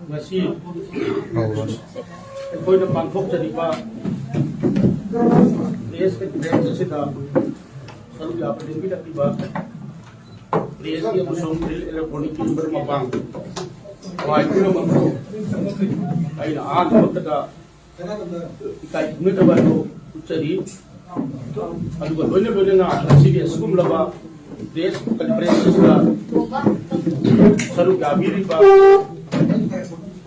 Masih kau nak pangkok jadi apa? Lihat sekarang sudah selalu apa yang kita tiba. Lihat dia musuh elektronik itu bermabang. Wah itu nama musuh. Aina ada kita ikai ini tu baru jadi. Aduh benar-benar nak sih sebelum laba. Lihat kalkulasi sudah selalu gabiri pak.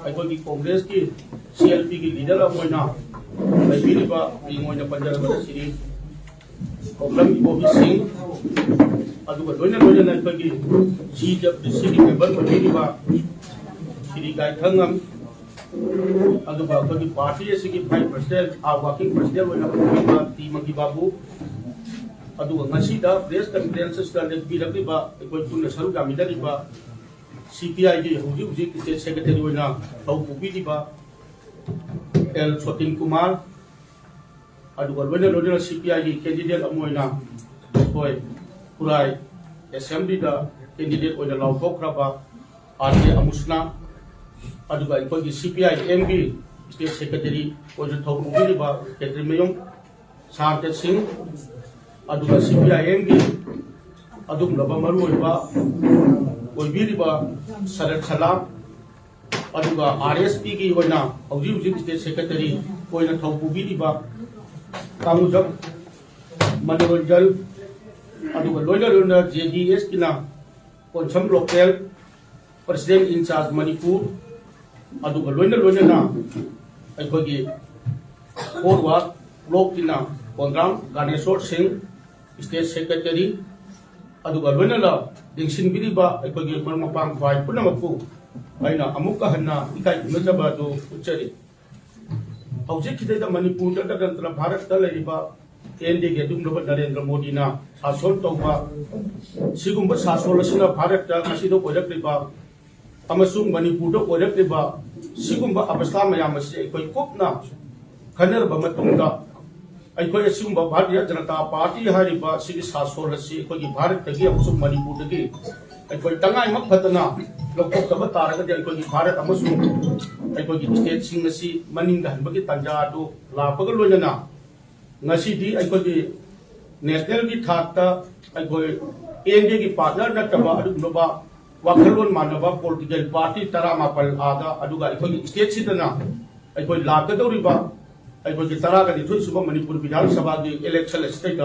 Aikogi Congress की CLP की leader अब Moina अभी बा ये Moina Punjab में सिरी problem की वो भी सिंह अदुगा लोइना ना अikogi जी जब सिरी मेंबर में भी बा सिरी गाय थंगम अदुगा अikogi पार्टी ऐसे की 5% आ वर्किंग प्रेसिडेंट मोइना बा टीम की बाबू अदुगा नसी दा प्रेस कॉन्फ्रेंस स्टार्ट भी रखी बा अikogi पुण्य सरुगा मिलरी बा CPI की हुजी स्टेट सेक्रेटरी होना थाउ पुपीदीबा एल छोटिन कुमार अदुगा लोइना CPI की कैंडिडेट अमोइना कोई पुराई असेंबली दा कैंडिडेट होना लाउथोख्राबा आरजे अमुसना अदुगा इकोगी CPI MB स्टेट सेक्रेटरी होना थाउ पुपीदीबा केट्रिमयम शांत सिंह अदुगा CPI MB अदुम लबा मरुइबा ओइबिरिबा सरत सलाम अदुगा RSP की होना हौजी स्टेट सेक्रेटरी होना थाउ पुबीरिबा कामुजब मनोरंजन अदुगा लोइना JDS किना कोनसम लोकल प्रेसिडेंट इंचार्ज मणिपुर अदुगा लोइना ना अखोगी फॉरवर्ड ब्लॉक किना कोंग्राम गानेश्वर सिंह स्टेट सेक्रेटरी अदुगा लोइना दिंगसिनबिरिबा अखोगी मरमपांग फाइ पुनमकु आइना अमुका हन्ना इकाई नजबा दो उच्चरी हौजिक खिदैदा मणिपुर नंतर भारत दा लेरिबा एनडी के दुमनब नरेंद्र मोदी ना शासन तौबा सिगुम्बा शासन असना भारत दा मसिदो ओइरक्रिबा अमसुंग मणिपुर दा ओइरक्रिबा सिगुम्बा अवस्था मयाम से कोई कोपना खनरबा मतुंगा अखोई सिगुम्बा भारतीय जनता पार्टी हारिबा सिगी शासन असि अखोई भारत तगी अमसुंग मणिपुर तगी अखोई तंगाई मक फतना लोकतब तारगदि अखोई भारत अमसुंग अखोई स्टेट सिंग असि मनिंग हनबगी तंजा दु लापग लोइना ngasi अखोई नेशनल की थाकता अखोई एनडीए की पार्टनर नतबा अदुनबा वाखलोन मानबा पॉलिटिकल पार्टी 15 आगा अदुगा अखोई स्टेट सिदना अखोई लाकदौरिबा अखोई तरागदि थुसुबा मणिपुर विधान सभा की इलेक्शन स्टेट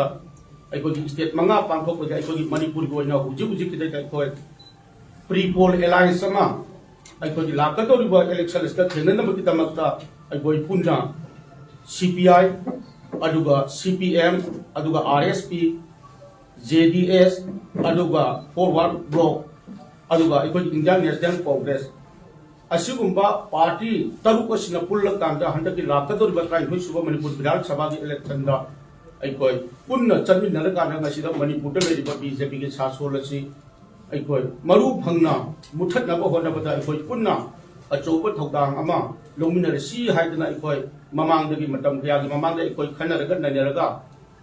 अखोई स्टेट मंगा पांथोकबा अखोई मणिपुर की ओइना हुजी किदै अखोई प्री पोल एलायंस अमा अखोई लाकदौरिबा इलेक्शन स्टेट थेननबकी तमक्ता अखोई पुन्ना CPI अदुगा CPM अदुगा RSP JDS अदुगा फॉरवर्ड ब्लॉक अदुगा अखोई इंडियन नेशनल कांग्रेस असिगुम्बा पार्टी तरुक असना पुल्लकांदा हंदकी लाकदौरिबा ट्राइबल सुबा मणिपुर विधान सभा की इलेक्शन दा अखोई पुन्ना चनमिनरकाना ngasiदा मणिपुर दा लेरिबा BJP की शासन असि अखोई मरु फंगना मुथतनबा होनबदा अखोई पुन्ना अचौब थौदांग अमा लौमिनरसी हाइदना अखोई ममांगदगी मतम कयागी ममांगदा अखोई खनरगा ननेरगा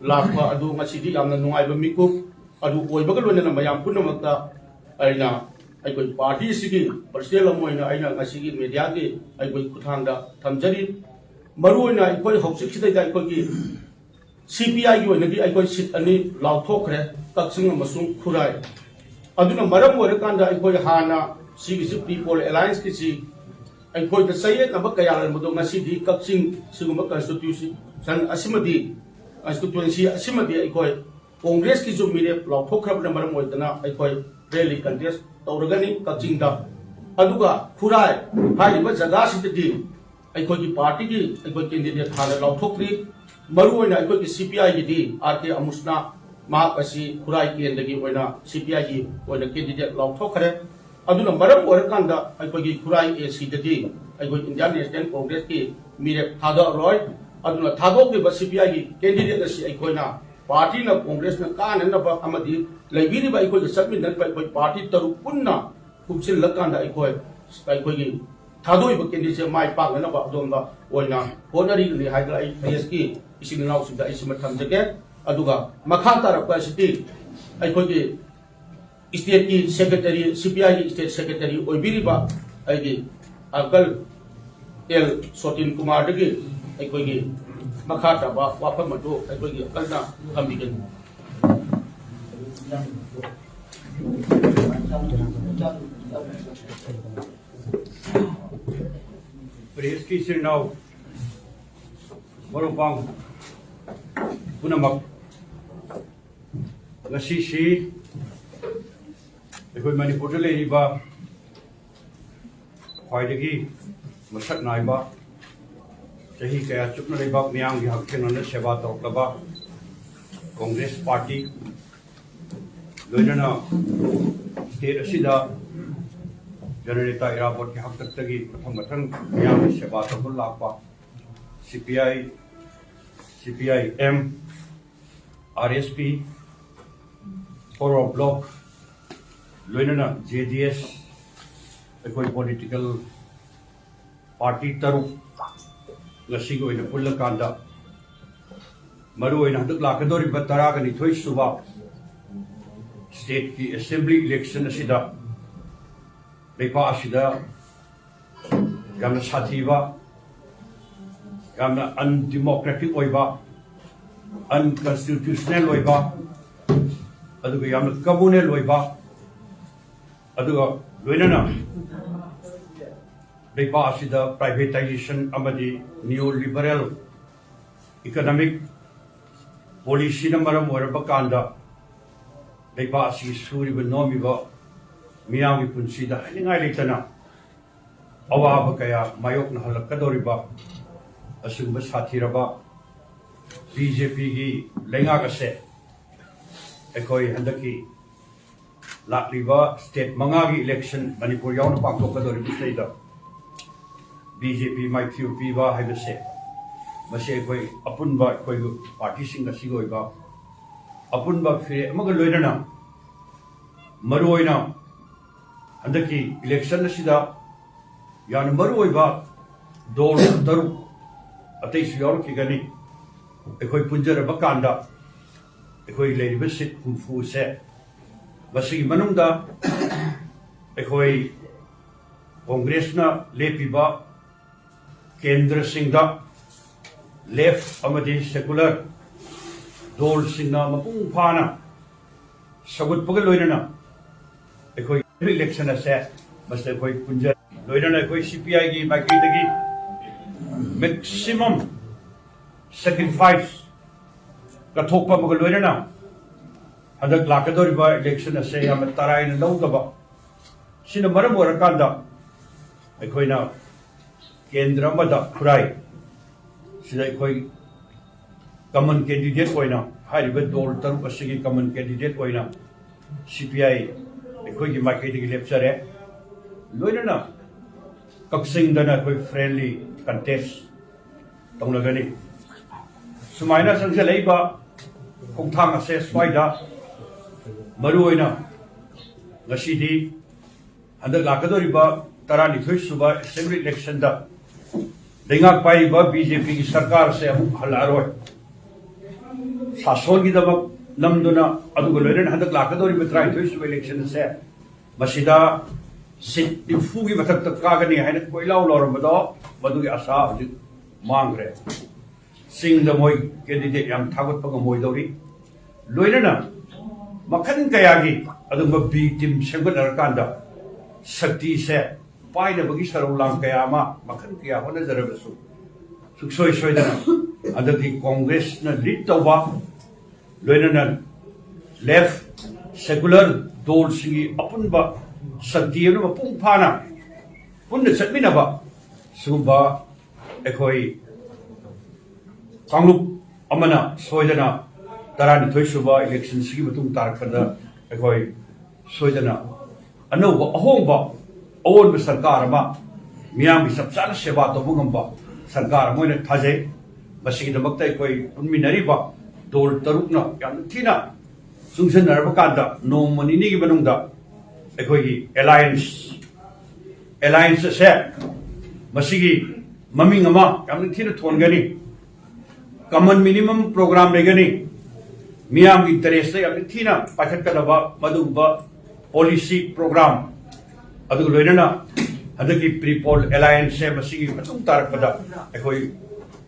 लाखवा अदु ngasiदी यामना नुंगाइबा मिकुप अदु ओइबगा लोइना मयाम पुन्नमक्ता अइना अखोई पार्टी सिगी पर्सनल अमोइना अइना ngasiगी मीडिया की अखोई खुथांगदा थमजरी मरुओइना अखोई हौसिखिदैदा अखोई CPI की वजह से सीट अनी लाउथोखरे कक्सिंग अमसुंग खुराई अदुना मरम ओरकांदा अखोय हाना सिगिसि पीपल अलायंस किसी अखोय द सये नब कयाल मदो ngasi कक्सिंग सिगुम कॉन्स्टिट्यूशन असिमदी कॉन्स्टिट्यूएंसी असिमदी अखोय कांग्रेस की जो मिरे लाउथोखरब मरम ओइदना अखोय रैली कंटेस्ट तौरगनी कक्सिंग दा अदुगा खुराई हाइबा जगह सिदि अखोय की पार्टी की अखोय कैंडिडेट हाना लाउथोखरी मरुओइना अखोय की CPI की RK अमुसना माक असी खुराई केंद्रगी ओइना CPI की ओइना कैंडिडेट लाउथोखरे अदुना मरम ओरकांदा अखोय खुराई AC ददी अखोय इंडियन नेशनल कांग्रेस की मिरे थादा रॉय अदुना थादोक CPI की कैंडिडेट असी अखोयना पार्टी ना कांग्रेस ना काननबा अमदी लैबिरिबा अखोय सब्मिननबा अखोय पार्टी तरु पुन्ना कुमसिल लकांदा अखोय की थादोइबा कैंडिडेट माय पागनबा अदोंबा ओइना होनरी नि हाइदरा IPS की इसिन नाउसिदा इसिम थमजके अदुगा मखा तारपा सिटी अखोय की स्टेट की सेक्रेटरी CPI की स्टेट सेक्रेटरी ओइबिरिबा अगी अंकल एल सोटिन कुमार दगी अखोय की मखा ताबा वाफम मदो अखोय की अंकलना थम्बिगन प्रेस की सिरनाव मरुपांग पुनमक ngasi अखोई मणिपुर लेरिबा ख्वाइदगी मसक नाइबा चही कया चुपना लेबा मियाम की हकथेन सेवा तौरबा कांग्रेस पार्टी लोइनना स्टेट असिदा जनरेता इराबोट की हक तक मथंग मियाम सेवा तौर लापा CPI M RSP forward bloc लोइनना JDS अखोई पॉलिटिकल पार्टी तरुक ngasi go ina pulla kanda maru ina hadak lakadori bataraga ni thoi suba state ki assembly election asida bepa asida gamna sathiba gamna undemocratic oiba unconstitutional oiba aduga yamna communal oiba aduga loinana bepa asida privatization amadi neoliberal economic policy namaram oraba kanda bepa asi suriba nomiba miyami punsida haningai leitana awaba kaya mayok na halakadoriba asumba sathiraba BJP gi lenga kase ekoi handaki lakliba state manga gi election Manipur yawn pangthokadori bisaida BJP माइथ्यू पीबा है मसे कोई अपुनबा कोई party सिंग असिगोइबा अपुनबा फिरे अमग लोइनना मरुओइना हंदकी election असिदा यान मरुओइबा दोल तरु अतै सुयोर की गनी एखोई पुंजर बकांदा एखोई लेरिबा सिट हुफु से बसी मनुंगदा एखोई कांग्रेस ना लेपिबा केंद्र सिंह लेफ्ट अमदी सेकुलर दोल सिंह मपुंग फाना सगुत्पग लोइनना एखोई इलेक्शन असे बस एखोई पुंजर लोइनना एखोई CPI की माइकैदगी मैक्सिमम सैक्रिफाइस कथोकपा मग लोइनना हदक लाकदोरिबा इलेक्शन असे याम तराइन लौदबा सिन मरम ओरकांदा एखोइना केंद्र मदा खुराई सिदा एखोई कमन कैंडिडेट होइना हारिबा दोल तरुक असिगी कमन कैंडिडेट होइना CPI एखोई की माइकैदगी लेपचरे लोइनना कक्सिंग दना एखोई फ्रेंडली कंटेस्ट तौनगनी सुमाइना संजलैबा खोंथांग असे स्वाइदा मरुओइना ngasiदी हंदक लाकदोरिबा तरानिथोई सुबा असेंबली इलेक्शन दा देंगाक पाइबा BJP की सरकार से अमुक हलारोय सासोन की दबक नमदुना अदुग लोइरन हंदक लाकदोरिबा तरानिथोई सुबा इलेक्शन से मसिदा सिट निफु की मथक तक कागनी हाइन कोइलाउ लौरमदो मदुगी आशा हजि मांगरे सिंग द मोय कैंडिडेट याम थागत पग मोय दौरी लोइनना मखन कयागी अदुम बी टीम सेंगनर कांदा शक्ति से पाइनबगी सरौलांग कया मखन कया होनजरबसु सुक्सोय सोयदना अदगी कांग्रेस न लीड तौबा लोइनना लेफ्ट सेकुलर दौल सिंगी अपुनबा शक्ति न मपुंग फाना पुन्न चटमिनबा सुबा एखोई कांगलुप अमना सोयदना तरानिथोय सुबा इलेक्शन सिगी मतुंग तारकदा एखोई सोयदना अनौबा अहोंबा अवोनब सरकार अमा मियाम सबचाना सेवा तौबगंबा सरकार मोइना थाजे मसिगिदमक्ता एखोई पुनमिनरिबा दौल तरुकना याम थीना सुंगसनरबा कांदा नोमनिनी की बनुंगदा एखोई एलायंस से मसिगी ममिंग अमा याम थीना थोनगनी कॉमन मिनिमम प्रोग्राम लेगनी मियाम की इंटरेस्ट याम थीना पाखटकदबा मदुबा पॉलिसी प्रोग्राम अदु लोइनना हदकी प्रीपोल एलायंस से मसिगी मतुंग तारकदा एखोई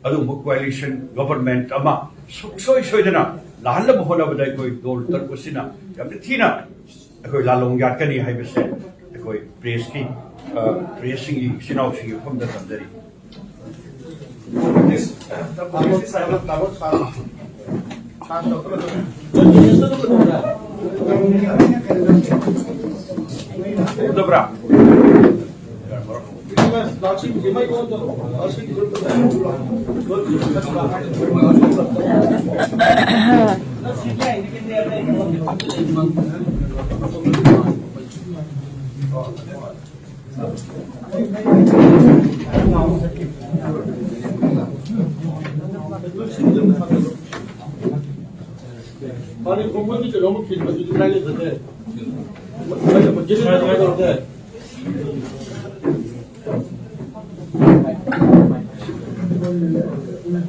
अदु कोalition गवर्नमेंट अमा सुक्सोय सोयदना लाहलब होनबदा एखोई दोल तरकुसिना याम थीना एखोई लालोंग याकनी हाइबसे एखोई pressing सिनाउसी फमदा तंदरी Dobra. 아니 공무원들이 너무 길면 유지하게 되는데 맞아 문제는 해야 되는데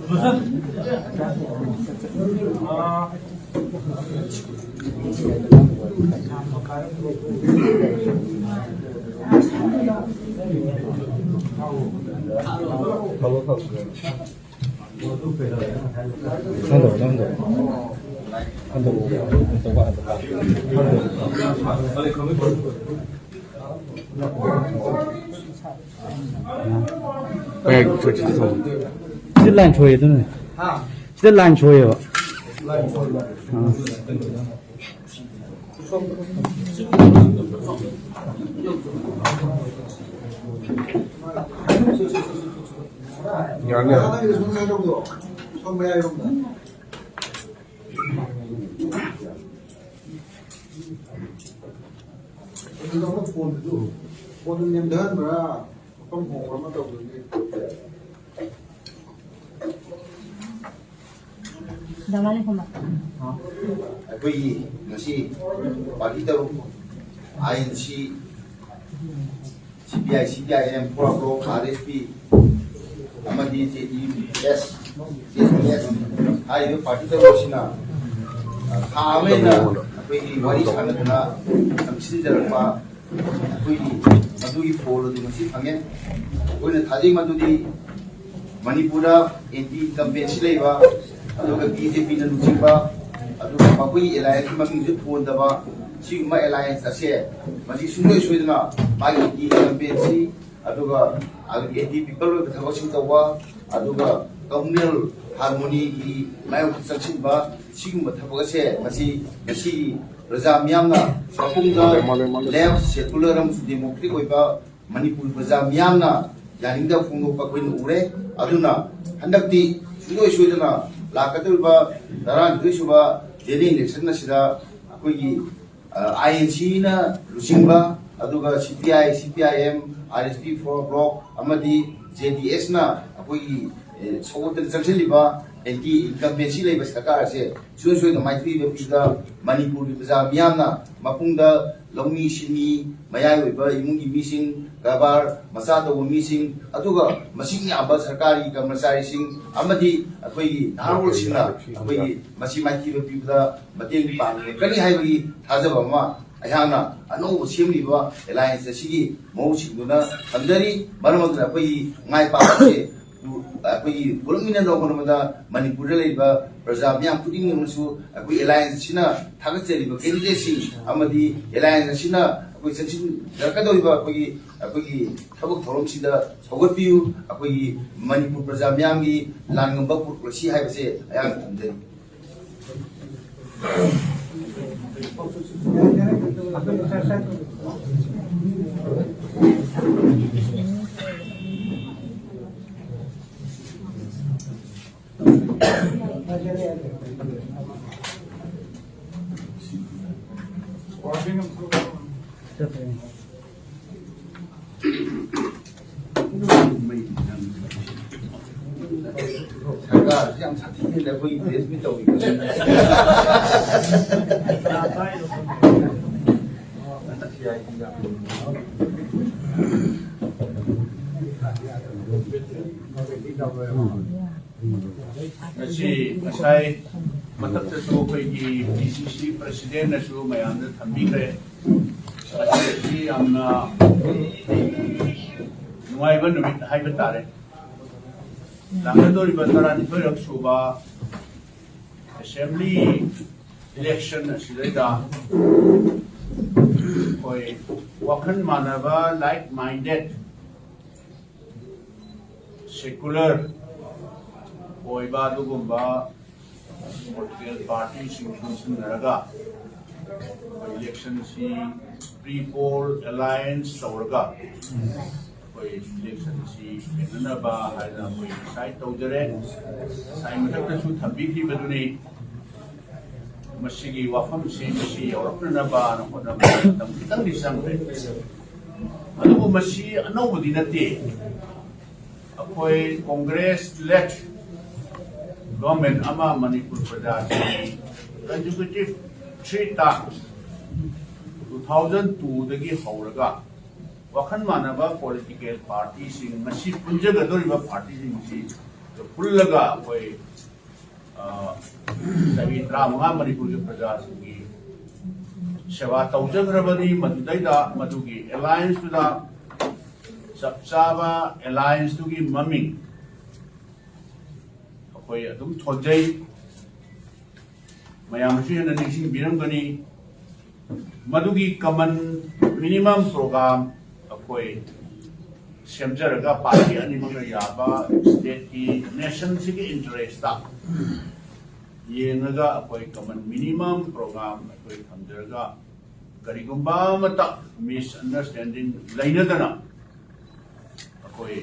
무슨这烂吹的呢？这烂吹吧？폰은 냄새하느라 좀 공부하면 또 그게 나만의 고마. V 다시 마기대로 INC CPI, CPIM, 프로그램, RSP 아마디 JDS, JDS 아이도 파티대로 시나 다음에는 V 와리 사는구나 삼시대로 मधुगी पोल फंगे थाजे मधुदी मणिपुर एंटी इनकम्बेंसी बीजेपी लुचिब एलायंस ममिंग फोनदब एलायंस असे सुनोई सोदना मागी एंटी इनकम्बेंसी एंटी पीपल थबक तब कम्युनल हारमोनी की मायों चंसीब थबक असे प्रजा मियामना लेफ्ट सेकुलर डेमोक्रेटिक मणिपुर प्रजा मियामना यानिंगदा फोंदोकपा कोइन उरे अदुना हंदक्ति सुनोय सोयदना लाकदुबा तरानिथोय सुबा जेने इलेक्शन असिदा अखोयगी आईएनसी ना लुसिंबा अदुगा CPI CPIM RSP for bloc अमदी जेडीएस ना अखोयगी सोगोतन चलसेलिबा एंटी इनकम्बेंसी लेब सरकार से सोय माइथी बेपीदा मणिपुर की प्रजा मियामना मपुंगदा लौमी सिनी मयाय ओइबा इमुंगी मिसिंग गबार मसा तब मिसिंग अदुगा मसिंग याबा सरकारी कर्मचारी सिंग अमदी अखोयगी नारोल सिंगना अखोयगी मसी माइथी बेपीदा मतेंग पांगे कनी हाइबगी थाजबा मा अयाना अनौब सेमलिबा एलायंस सिगी मौसिंगुना अंदरी मरमगना अखोयगी ngai पासे ꯑꯩꯈꯣꯏꯒꯤ ꯄꯨꯂꯞꯃꯤꯟꯅ ꯍꯣꯠꯅꯕꯗ ꯃꯅꯤꯄꯨꯔꯗ ꯂꯩꯕ ꯄ꯭ꯔꯖꯥ ꯃꯤꯌꯥꯝ ꯈꯨꯗꯤꯡꯃꯛꯅꯁꯨ ꯑꯩꯈꯣꯏ ꯑꯦꯂꯥꯏꯟꯁ ꯑꯁꯤꯅ ꯊꯥꯒꯠꯆꯔꯤꯕ ꯀꯦꯟꯗꯤꯗꯦꯠꯁꯤꯡ ꯑꯃꯗꯤ ꯑꯦꯂꯥꯏꯟꯁ ꯑꯁꯤꯅ ꯑꯩꯈꯣꯏ ꯆꯪꯁꯤꯟꯖꯔꯛꯀꯗꯧꯔꯤꯕ ꯑꯩꯈꯣꯏꯒꯤ ꯊꯕꯛ ꯊꯧꯔꯝꯁꯤꯗ ꯁꯧꯒꯠꯄꯤꯌꯨ ꯑꯩꯈꯣꯏꯒꯤ ꯃꯅꯤꯄꯨꯔ ꯄ꯭ꯔꯖꯥ ꯃꯤꯌꯥꯝꯒꯤ ꯂꯥꯟꯉꯝꯕ ꯄꯨꯔꯛꯁꯤ ꯍꯥꯏꯕꯁꯦ ꯑꯩꯍꯥꯛꯅ ꯊꯝꯖꯔꯤ सरकार हम साथी ने कोई देश में तो Masai matapta su koigi PCC president na su mayamda thambikre asi amna nuaiba numit haiba tare langadori batara ni thorak suba assembly election asidai koi wakhan manaba like minded secular oiba dugumba political parties inclusion naraga election si pre-poll alliance sauraga election si enaba haida side tawjare sai matakta su thabiki baduni masigi wafam si europna ba no kodam tam disangre adu masi anobudi nate akoi congress led government ama Manipur Pradesh consecutive 3 times 2002 dagi hauraga wakhan manaba political parties sing masi punjaga doriba parties sing pullaga koi sabi drama Manipur ke Pradesh gi sewa tawjagrabani madudaida madugi alliance da sabsaba alliance gi maming koi adum thojai mayam shi na nising birangani madugi common minimum program koi semjaraga party animaga yaba state ki nation si ki interest ta yengaga koi common minimum program koi thamjaraga karigumba mata misunderstanding lainadana koi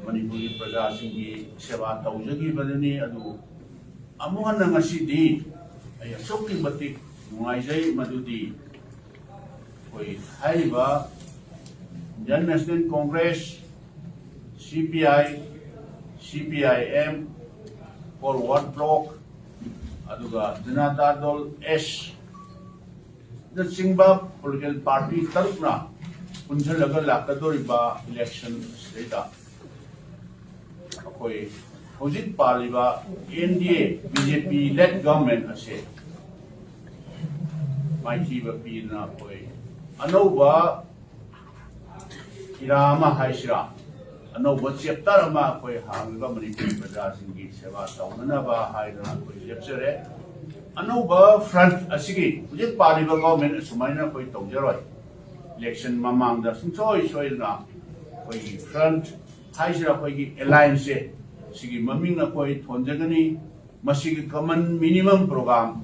Manipuri Praja singi sewa taujagi badani adu amuhan na ngasidi ay soking batik mungaysay madudi koi haiba Indian National Congress CPI CPIM Forward Bloc aduga Janata Dol S the singba political party tarukna punjalaga lakadoriba election data koi hojik paliba NDA BJP led government ase maiki ba pina koi anova irama haisira anova chapter ma koi hanga Manipur Praja singi sewa taunana ba haidana koi lepsere anova front asigi hojik paliba government sumaina koi tawjaroi election mamang da sungchoi soina koi front haisira koi alliance sigi maming na koi thonjagani masigi common minimum program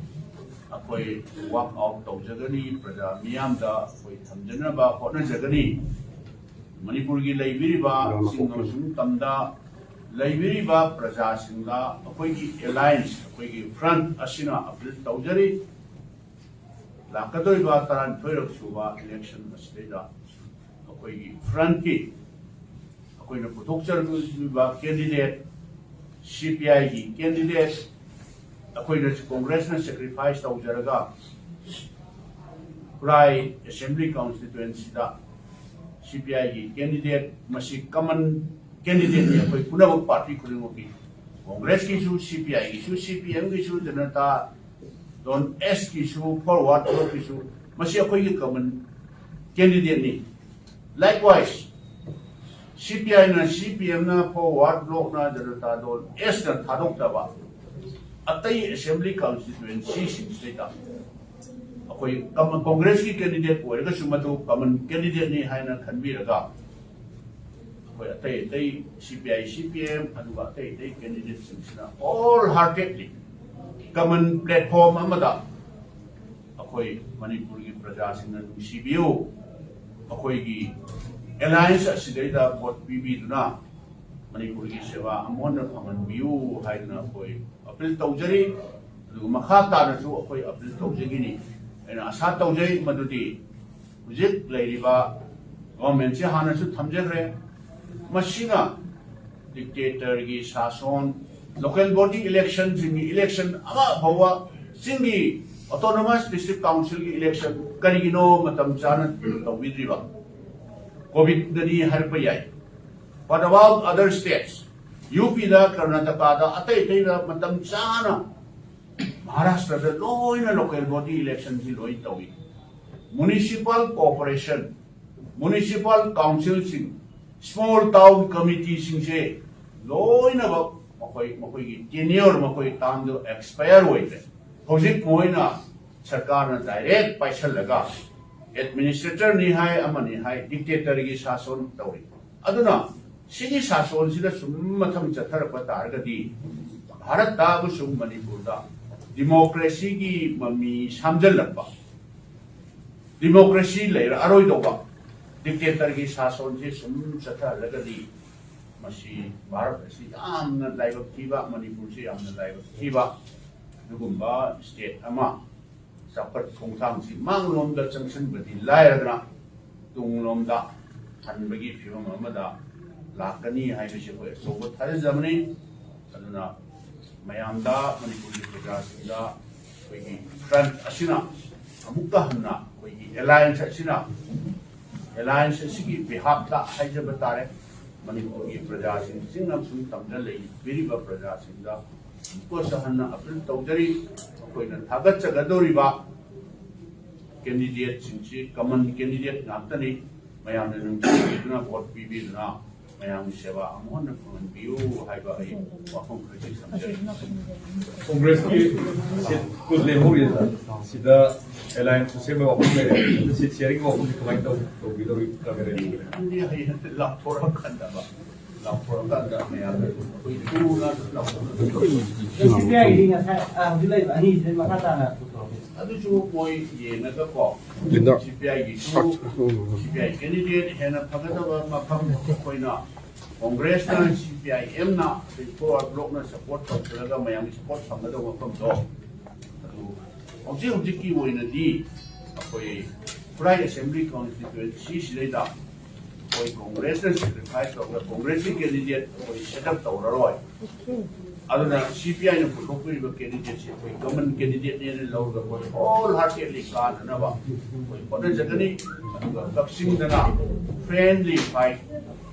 akoi work out tawjagani praja miyam da koi thamjana ba hotna jagani Manipur gi laibiri ba singam sum tamda laibiri ba praja singla akoi gi alliance akoi gi front asina apil tawjari lakadoi ba taran thoirak suba election asida akoi gi front ki akoi na puthokchar ba candidate CPI ki candidate akoi na Congress na sacrifice tawjaraga Prai Assembly constituency da CPI ki candidate masi common candidate ni akoi punawak party kulingo ki Congress ki su CPI ki su CPM ki su Janata Don S ki su Forward Bloc ki su masi akoi ki common candidate ni likewise CPI na CPM na forward block na Janata Dol S na thadok daba atay assembly constituency sing state akoi common congress ki candidate ko ega sumatu common candidate ni haina khanbi raga akoi atay CPI CPM aduga atay candidate sing sina all heartedly common platform amada akoi Manipur ki praja sing na CBO akoi ki alliance asidayda vote pibiduna Manipur ki sewa amon phaman biu haina koi appeal tawjari aduga makha ta su koi appeal tawjagi ni ena asa tawjai madudi hujik leiriba government se hana su thamjagre masina dictator gi sason local body election jingi election ama bawa singi autonomous district council gi election karigino matam chana tawidriba COVID dani harpa yai. What about other states? UP da, Karnataka da, atay da matam sana. Maharashtra da loina local body elections si loi tawi. Municipal corporation, municipal council sing, small town committee sing se loina ba makoi ki tenure makoi tam do expire hoite. Hojik moina sarkar na direct paisa laga. Administrator ni hai ama ni hai dictator gi sason tawi aduna sigi sason sida summatham chathar patar gadi bharat da bu sum Manipur da democracy gi mami samjal lakba democracy le aroi do ba dictator gi sason se sum chathar lagadi masi bharat si amna laiba thiba Manipur si amna laiba thiba dugumba state ama sapat kongtang si manglom da changsan badi lairagna tunglom da hanbagi phibam amada lakani haibisi ko sobo thal zamani aduna mayamda Manipur ki praja sinda koi front asina amukta hanna koi alliance asina alliance sigi behalf da haija batare Manipur ki praja singa sum tamda lei biriba praja sinda ko sahanna apil tawjari koina thagat chagadoriba candidate singsi common candidate ngaptani mayam na nung chigiduna vote pibiduna mayam sewa amon na common biu haiba ai wafong kriti samjari Congress ki seat good level yata sida alliance se ba wafong mere seat sharing wafong kamai to bidori kamere ni hai la thora khanda ba la thora khanda mayam koi tu na la CPI ini nga sa dilay ani din makata na aduchu moi ye na ko CPI gi su CPI candidate hena phagada mafam koina Congress na CPIM na for block na support talaga mayam support phagada mafam do object ki woina di akoi Pride Assembly constituency sileda koi Congress na sacrifice of Congress candidate koi set up tawroi aduna CPI na photo ko iba candidate se koi common candidate ne law ga koi all heartedly kan na ba koi pada jagani aduga kapsing dana friendly fight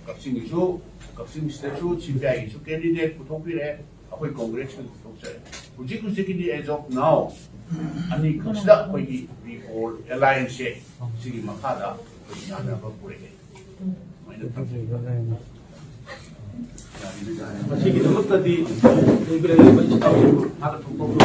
kapsing isu kapsing statue CPI isu candidate photo pi re akoi congress ko photo se kuji ki as of now ani kusda koi ki reform alliance se sigi makada koi yana ba pure ke masih gitu tadi ibrahim baca tahu ada tumpuk